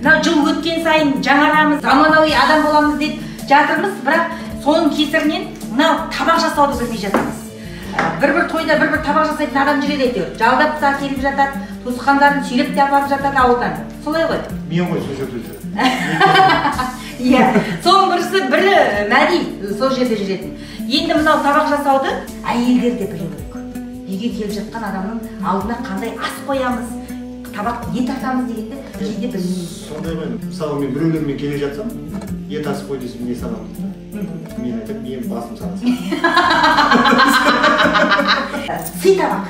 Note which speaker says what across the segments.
Speaker 1: Мына жыл өткен сайын жаңарамыз, заманауи адам боламыз деп жатырмыз, бірақ соның кесірінен мына табақ жасауды білмей жатамыз. Бір тойда бір табақ жасайтын адам жүреді әйтеуір. Жалдап та келіп жатады, туысқандарын сүйреп те апарып жатады ауылдан. Солай ғой?
Speaker 2: Мен ғой сол жерде жүреді.
Speaker 1: Иә, соның бірі мәди сол жерде жүретін. Енді мынау табақ жасауды әйелдер де білу керек. Үйге келіп жатқан адамның алдына қандай ас қоямыз, табақ не тартамыз дегенді кейде білмейміз.
Speaker 2: Сондай ғой, мысалы мен біреулермен келе жатсам, ет ас қой десем не саламын дейді. Мен айтамын, мен басым саласың.
Speaker 1: Сый табақ.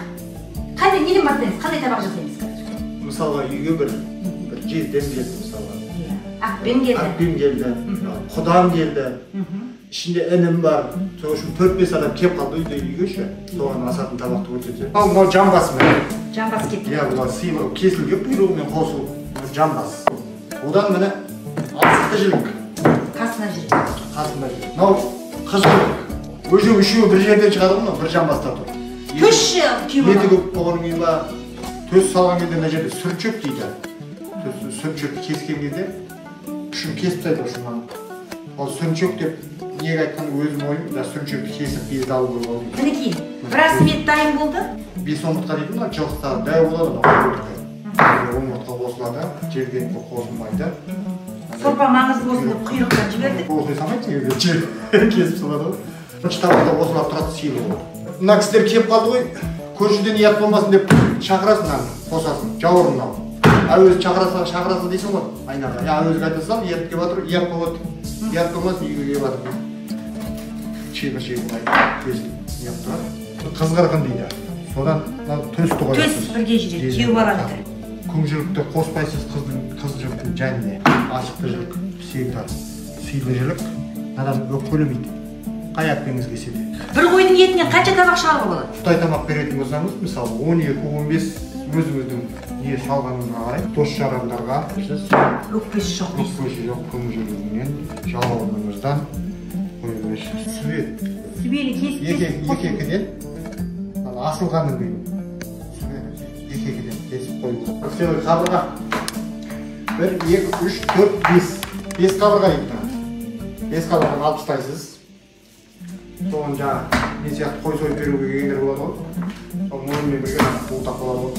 Speaker 1: Қандай неден бастаймыз? Қандай табақ жасаймыз қазір?
Speaker 2: Мысалға үйге бір жездем келді мысалға.
Speaker 1: Ақбем келді.
Speaker 2: Ақбем келді, құдам келді. Ішінде інім бар. Сол үшін 4-5 адам келіп қалды үйге ше. Соған асатын табақты көрсетсе. Ал мынау жамбас міне.
Speaker 1: Жамбас кетті.
Speaker 2: Иә, бұлар сыйлы кесілген бұйрығымен қосылып жамбас. Одан міне асықты жілік.
Speaker 1: Қасына жүреді.
Speaker 2: Қасында жүреді. Мынау қызыл. Өзі үшеуі бір жерден шығады ғой, бір жамбаста тұр.
Speaker 1: Төс күйеуі.
Speaker 2: Еті көп болғаннан кейін ба, төс салған кезде мына жерде сүрчөк дейді. Сүрчөкті кескен кезде ұшын кесіп тастайды ұшынан. Ол сүрчөк деп неге айтқанда өзім ойым, сүрчөкті кесіп безді алып қойып алды.
Speaker 1: Мінекей, біраз смет дайын болды.
Speaker 2: 5 омыртқа дейді ма, жылқыстағы дәу болады. Омыртқа қосылады, жергілікті қосылмайды.
Speaker 1: Сорпа маңызды болсын деп құйрықтан жіберді.
Speaker 2: Қосылай салмайды, кесіп салады ғой. Бірінші табақта қосылып тұрады сыйлы болады. Мына кісілер келіп қалды ғой, көршіден ұят болмасын деп шақырасың, қосасың, жауырын ал. Өзі шақырасың дейсің ғой, айнаға. Өзі айтасам, ұят келіп жатыр, ұят болып отыр. Ұят болмасын, үйге келіп жатыр. Шебір ұят тұрады. Қызғырғын дейді. Содан төсті қоясыз.
Speaker 1: Төс бірге жүреді, күйеу баланы.
Speaker 2: Күңжілікті қоспайсыз қыз жіліктің жәніне. Ашықты жілік, сыйлы жілік. Адам өкпелемейді. Қай әпкеңіз келсе де.
Speaker 1: Бір қойдың етінен қанша табақ шығаруға болады?
Speaker 2: Қытай тамақ беретін болсаңыз, мысалы 12-15 өзіңіздің не салғаныңызға қарай, дос-жарандарға
Speaker 1: Өкпесі жоқ дейсіз.
Speaker 2: Өкпесі жоқ күңжілігінен, жауабыңыздан қойыңыз.
Speaker 1: Сүбелі
Speaker 2: Екі-екіден асылғанын деймін. Екі-екіден кесіп қойыңыз. Сыйлы қабырға. 1, 2, 3, 4, 5. 5 қабырға еттіңіз. 5 қабырғаны алып тастайсыз. Соған жаңа не сияқты қой сойып беруге келгендер болады ғой. Сол мойынмен бірге бұлтақ болады ғой.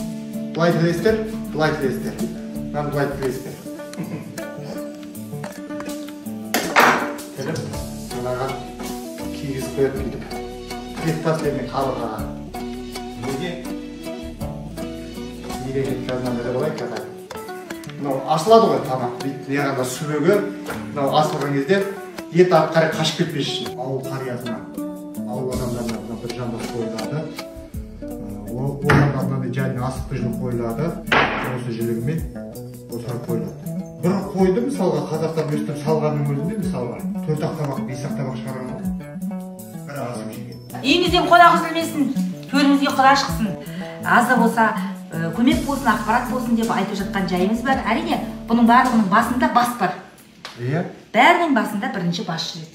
Speaker 2: Былай тілесіздер, былай тілесіздер. Мен былай тілесіздер. Келіп, мынаған кигізіп қояды бүйтіп. Тілесіп тастаймын қабырғаға. Неге? Неге жетіп жазғанда да болайық қазір. Мынау ашылады ғой тамақ. Неғанда сүбеге, мынау асылған кезде ет ары қарай қашып кетпес үшін. Ауыл қариясына, ауыл адамдарына бір жамбас қойылады. Одан артынан және асықты жілік қойылады. Осы жілігімен осылай қойылады. Бір қойды мысалға қазақтар өстіп салғанның өзінде мысалға 4-ақ табақ, 5-ақ табақ шығарған ғой. Бір асып жеген.
Speaker 1: Үйіңізден қонақ үзілмесін, төріңізге құда шықсын. Азы болса, көмек болсын, ақпарат болсын деп айтып жатқан жайымыз бар. Әрине, бұның барлығының басында бас бар.
Speaker 2: Иә?
Speaker 1: Бәрінің басында бірінші бас жүреді.